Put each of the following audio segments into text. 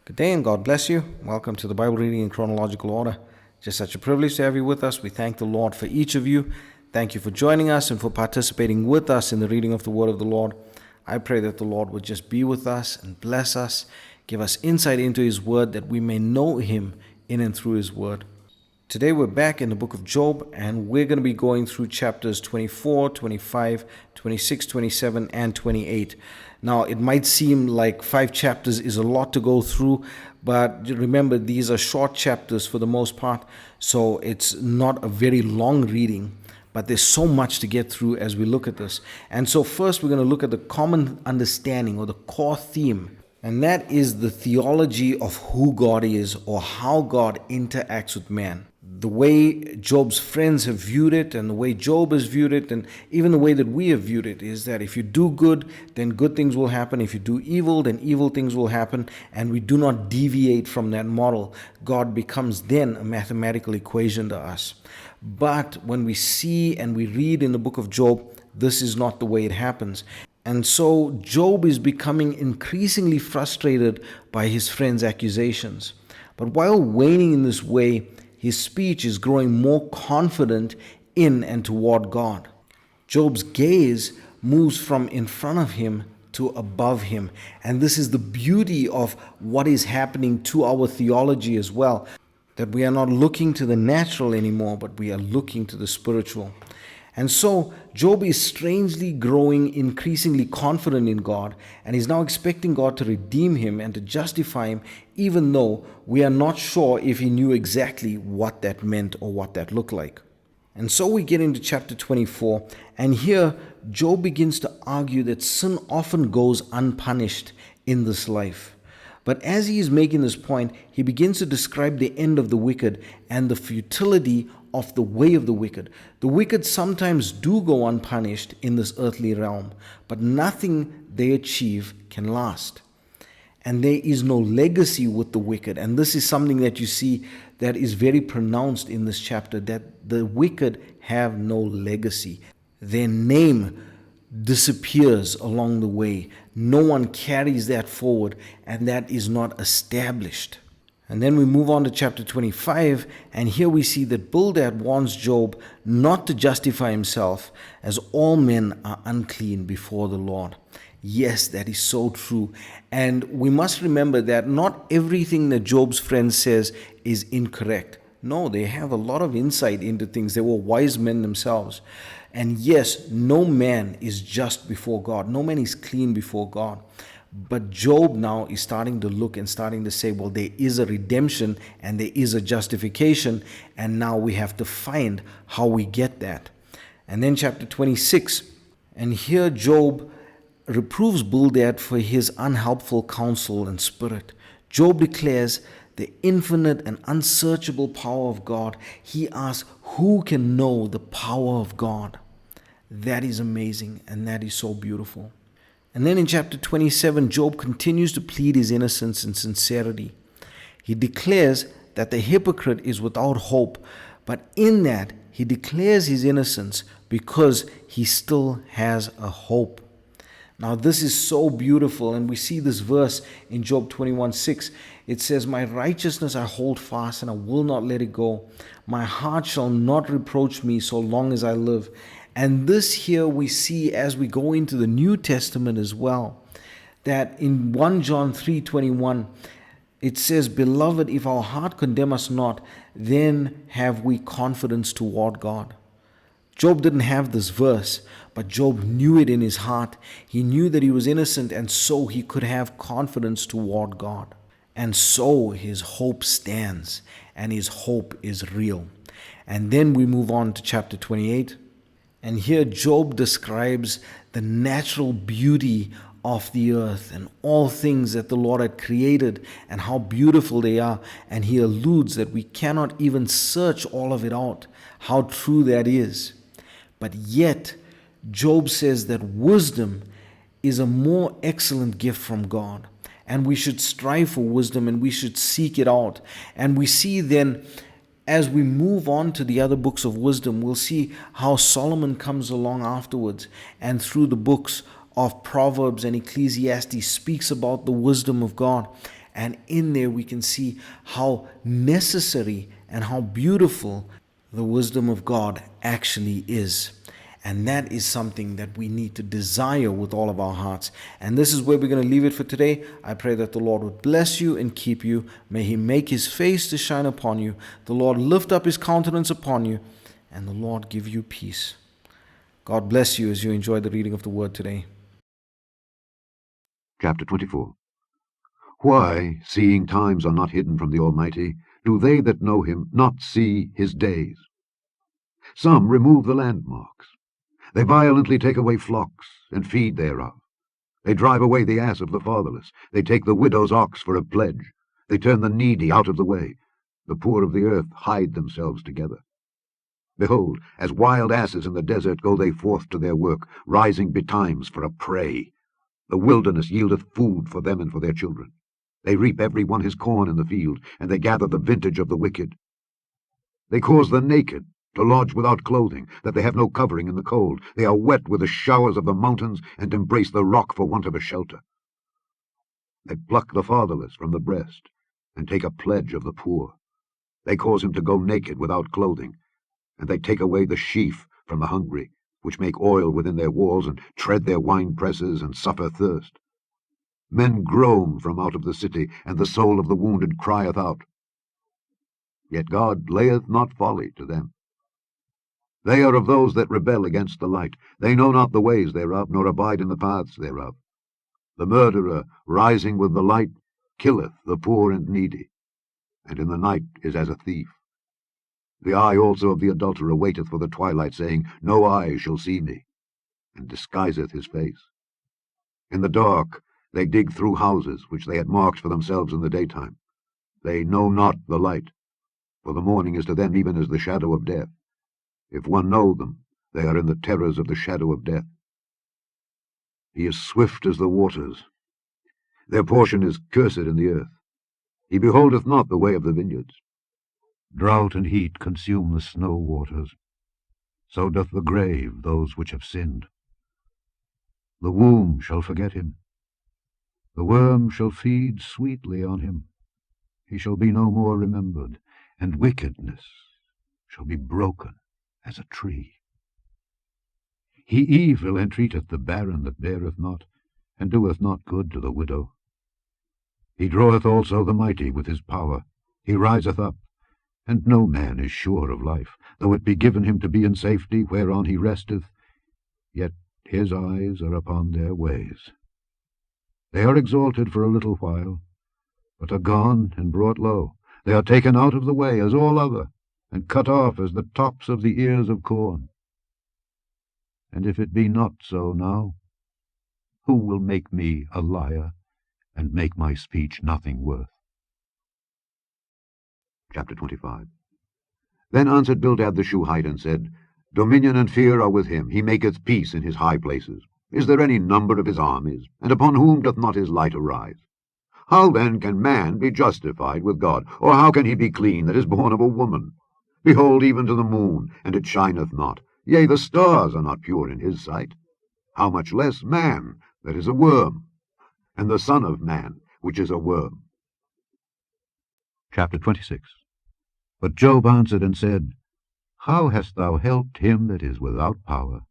Good day and God bless you. Welcome to the Bible reading in chronological order. Just such a privilege to have you with us. We thank the Lord for each of you. Thank you for joining us and for participating with us in the reading of the Word of the Lord. I pray that the Lord would just be with us and bless us, give us insight into His Word that we may know Him in and through His Word. Today we're back in the book of Job, and we're going to be going through chapters 24, 25, 26, 27, and 28. Now, it might seem like 5 chapters is a lot to go through, but remember, these are short chapters for the most part, so it's not a very long reading, but there's so much to get through as we look at this. And so first, we're going to look at the common understanding or the core theme, and that is the theology of who God is or how God interacts with man. The way Job's friends have viewed it and the way Job has viewed it and even the way that we have viewed it is that if you do good, then good things will happen. If you do evil, then evil things will happen. And we do not deviate from that model. God becomes then a mathematical equation to us. But when we see and we read in the book of Job, this is not the way it happens. And so Job is becoming increasingly frustrated by his friends' accusations. But while waning in this way, his speech is growing more confident in and toward God. Job's gaze moves from in front of him to above him. And this is the beauty of what is happening to our theology as well, that we are not looking to the natural anymore, but we are looking to the spiritual. And so Job is strangely growing increasingly confident in God, and he's now expecting God to redeem him and to justify him, even though we are not sure if he knew exactly what that meant or what that looked like. And so we get into chapter 24, and here Job begins to argue that sin often goes unpunished in this life. But as he is making this point, he begins to describe the end of the wicked and the futility of the way of the wicked. The wicked sometimes do go unpunished in this earthly realm, but nothing they achieve can last. And there is no legacy with the wicked. And this is something that you see that is very pronounced in this chapter, that the wicked have no legacy. Their name disappears along the way. No one carries that forward, and that is not established. And then we move on to chapter 25, and here we see that Bildad warns Job not to justify himself, as all men are unclean before the Lord. Yes, that is so true. And we must remember that not everything that Job's friend says is incorrect. No, they have a lot of insight into things. They were wise men themselves. And yes, no man is just before God. No man is clean before God. But Job now is starting to look and starting to say, well, there is a redemption and there is a justification, and now we have to find how we get that. And then chapter 26, and here Job reproves Bildad for his unhelpful counsel and spirit. Job declares the infinite and unsearchable power of God. He asks, who can know the power of God? That is amazing, and that is so beautiful. And then in chapter 27, Job continues to plead his innocence and sincerity. He declares that the hypocrite is without hope, but in that he declares his innocence because he still has a hope. Now this is so beautiful, and we see this verse in Job 21:6. It says, my righteousness I hold fast, and I will not let it go. My heart shall not reproach me so long as I live. And this here we see as we go into the New Testament as well, that in 1 John 3:21, it says, beloved, if our heart condemn us not, then have we confidence toward God. Job didn't have this verse, but Job knew it in his heart. He knew that he was innocent, and so he could have confidence toward God. And so his hope stands, and his hope is real. And then we move on to chapter 28. And here Job describes the natural beauty of the earth and all things that the Lord had created and how beautiful they are. And he alludes that we cannot even search all of it out, how true that is. But yet, Job says that wisdom is a more excellent gift from God. And we should strive for wisdom and we should seek it out. And we see then, as we move on to the other books of wisdom, we'll see how Solomon comes along afterwards, and through the books of Proverbs and Ecclesiastes speaks about the wisdom of God. And in there we can see how necessary and how beautiful the wisdom of God actually is. And that is something that we need to desire with all of our hearts. And this is where we're going to leave it for today. I pray that the Lord would bless you and keep you. May He make His face to shine upon you. The Lord lift up His countenance upon you. And the Lord give you peace. God bless you as you enjoy the reading of the Word today. Chapter 24. Why, seeing times are not hidden from the Almighty, do they that know Him not see His days? Some remove the landmarks. They violently take away flocks, and feed thereof. They drive away the ass of the fatherless. They take the widow's ox for a pledge. They turn the needy out of the way. The poor of the earth hide themselves together. Behold, as wild asses in the desert go they forth to their work, rising betimes for a prey. The wilderness yieldeth food for them and for their children. They reap every one his corn in the field, and they gather the vintage of the wicked. They cause the naked to lodge without clothing, that they have no covering in the cold. They are wet with the showers of the mountains, and embrace the rock for want of a shelter. They pluck the fatherless from the breast, and take a pledge of the poor. They cause him to go naked without clothing, and they take away the sheaf from the hungry, which make oil within their walls, and tread their winepresses, and suffer thirst. Men groan from out of the city, and the soul of the wounded crieth out. Yet God layeth not folly to them. They are of those that rebel against the light. They know not the ways thereof, nor abide in the paths thereof. The murderer, rising with the light, killeth the poor and needy, and in the night is as a thief. The eye also of the adulterer waiteth for the twilight, saying, No eye shall see me, and disguiseth his face. In the dark they dig through houses, which they had marked for themselves in the daytime. They know not the light, for the morning is to them even as the shadow of death. If one know them, they are in the terrors of the shadow of death. He is swift as the waters. Their portion is cursed in the earth. He beholdeth not the way of the vineyards. Drought and heat consume the snow waters. So doth the grave those which have sinned. The womb shall forget him. The worm shall feed sweetly on him. He shall be no more remembered, and wickedness shall be broken as a tree. He evil entreateth the barren that beareth not, and doeth not good to the widow. He draweth also the mighty with his power. He riseth up, and no man is sure of life. Though it be given him to be in safety, whereon he resteth, yet his eyes are upon their ways. They are exalted for a little while, but are gone and brought low. They are taken out of the way as all other, and cut off as the tops of the ears of corn. And if it be not so now, who will make me a liar, and make my speech nothing worth? Chapter 25. Then answered Bildad the Shuhite, and said, Dominion and fear are with him. He maketh peace in his high places. Is there any number of his armies? And upon whom doth not his light arise? How then can man be justified with God? Or how can he be clean that is born of a woman? Behold, even to the moon, and it shineth not. Yea, the stars are not pure in his sight. How much less man, that is a worm, and the son of man, which is a worm. Chapter 26. But Job answered and said, How hast thou helped him that is without power?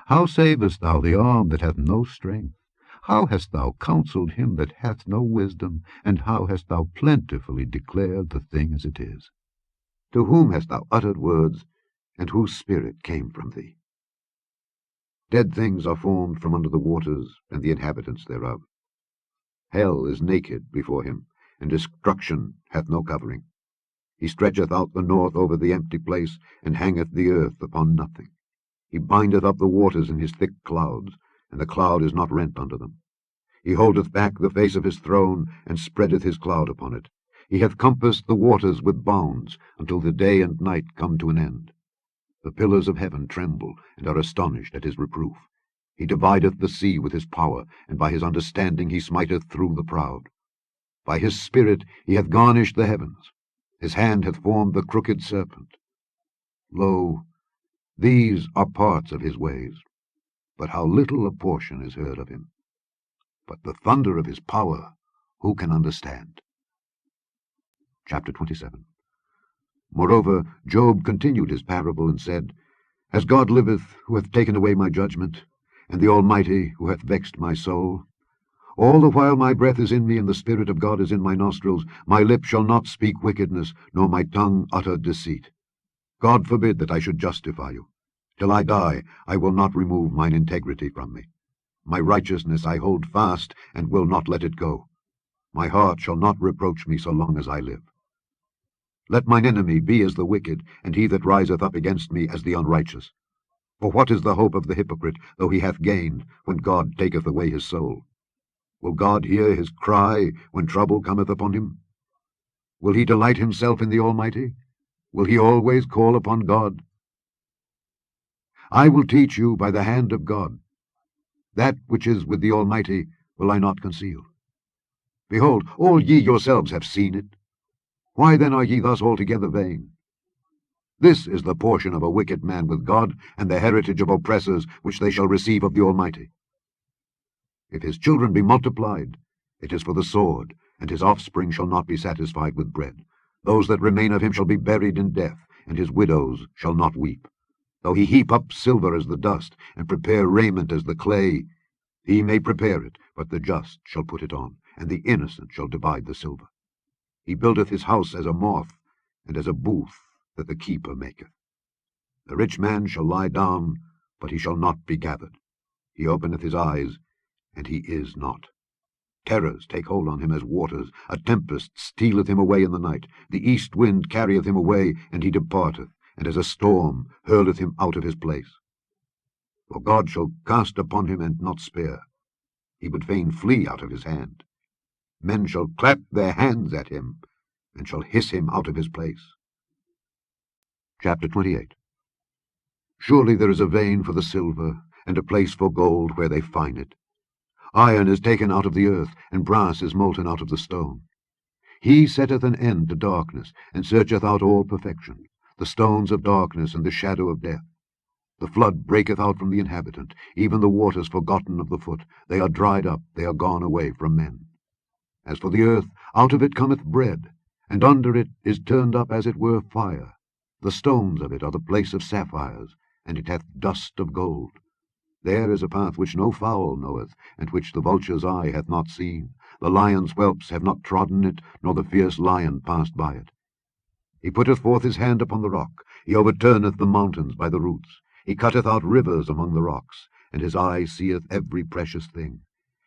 How savest thou the arm that hath no strength? How hast thou counselled him that hath no wisdom? And how hast thou plentifully declared the thing as it is? To whom hast thou uttered words, and whose spirit came from thee? Dead things are formed from under the waters, and the inhabitants thereof. Hell is naked before him, and destruction hath no covering. He stretcheth out the north over the empty place, and hangeth the earth upon nothing. He bindeth up the waters in his thick clouds, and the cloud is not rent under them. He holdeth back the face of his throne, and spreadeth his cloud upon it. He hath compassed the waters with bounds, until the day and night come to an end. The pillars of heaven tremble, and are astonished at his reproof. He divideth the sea with his power, and by his understanding he smiteth through the proud. By his spirit he hath garnished the heavens. His hand hath formed the crooked serpent. Lo, these are parts of his ways, but how little a portion is heard of him. But the thunder of his power, who can understand? Chapter 27. Moreover, Job continued his parable and said, As God liveth, who hath taken away my judgment, and the Almighty, who hath vexed my soul, all the while my breath is in me, and the Spirit of God is in my nostrils, my lip shall not speak wickedness, nor my tongue utter deceit. God forbid that I should justify you. Till I die, I will not remove mine integrity from me. My righteousness I hold fast, and will not let it go. My heart shall not reproach me so long as I live. Let mine enemy be as the wicked, and he that riseth up against me as the unrighteous. For what is the hope of the hypocrite, though he hath gained, when God taketh away his soul? Will God hear his cry when trouble cometh upon him? Will he delight himself in the Almighty? Will he always call upon God? I will teach you by the hand of God. That which is with the Almighty will I not conceal. Behold, all ye yourselves have seen it. Why then are ye thus altogether vain? This is the portion of a wicked man with God, and the heritage of oppressors which they shall receive of the Almighty. If his children be multiplied, it is for the sword, and his offspring shall not be satisfied with bread. Those that remain of him shall be buried in death, and his widows shall not weep. Though he heap up silver as the dust, and prepare raiment as the clay, he may prepare it, but the just shall put it on, and the innocent shall divide the silver. He buildeth his house as a moth, and as a booth that the keeper maketh. The rich man shall lie down, but he shall not be gathered. He openeth his eyes, and he is not. Terrors take hold on him as waters. A tempest stealeth him away in the night. The east wind carrieth him away, and he departeth, and as a storm hurleth him out of his place. For God shall cast upon him and not spare. He would fain flee out of his hand. Men shall clap their hands at him, and shall hiss him out of his place. Chapter 28. Surely there is a vein for the silver, and a place for gold where they find it. Iron is taken out of the earth, and brass is molten out of the stone. He setteth an end to darkness, and searcheth out all perfection, the stones of darkness and the shadow of death. The flood breaketh out from the inhabitant, even the waters forgotten of the foot. They are dried up, they are gone away from men. As for the earth, out of it cometh bread, and under it is turned up as it were fire. The stones of it are the place of sapphires, and it hath dust of gold. There is a path which no fowl knoweth, and which the vulture's eye hath not seen. The lion's whelps have not trodden it, nor the fierce lion passed by it. He putteth forth his hand upon the rock, he overturneth the mountains by the roots. He cutteth out rivers among the rocks, and his eye seeth every precious thing.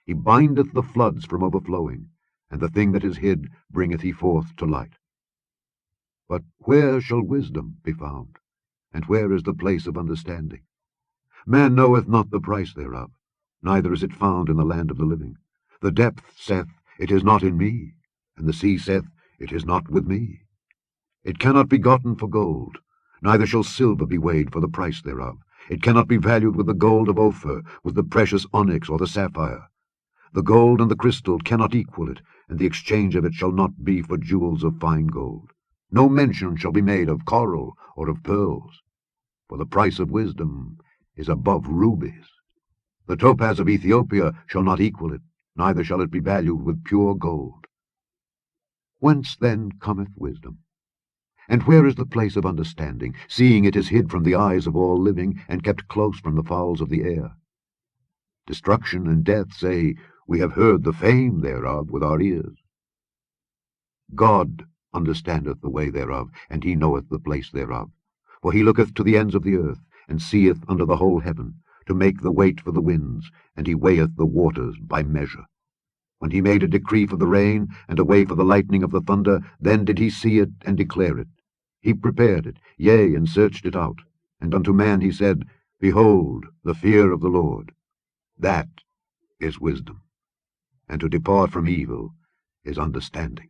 He bindeth the floods from overflowing, and the thing that is hid bringeth he forth to light. But where shall wisdom be found? And where is the place of understanding? Man knoweth not the price thereof, neither is it found in the land of the living. The depth saith, It is not in me, and the sea saith, It is not with me. It cannot be gotten for gold, neither shall silver be weighed for the price thereof. It cannot be valued with the gold of Ophir, with the precious onyx or the sapphire. The gold and the crystal cannot equal it, and the exchange of it shall not be for jewels of fine gold. No mention shall be made of coral or of pearls, for the price of wisdom is above rubies. The topaz of Ethiopia shall not equal it, neither shall it be valued with pure gold. Whence then cometh wisdom? And where is the place of understanding, seeing it is hid from the eyes of all living, and kept close from the fowls of the air? Destruction and death say, We have heard the fame thereof with our ears. God understandeth the way thereof, and he knoweth the place thereof. For he looketh to the ends of the earth, and seeth under the whole heaven, to make the weight for the winds, and he weigheth the waters by measure. When he made a decree for the rain, and a way for the lightning of the thunder, then did he see it and declare it. He prepared it, yea, and searched it out. And unto man he said, Behold, the fear of the Lord. That is wisdom, and to depart from evil is understanding.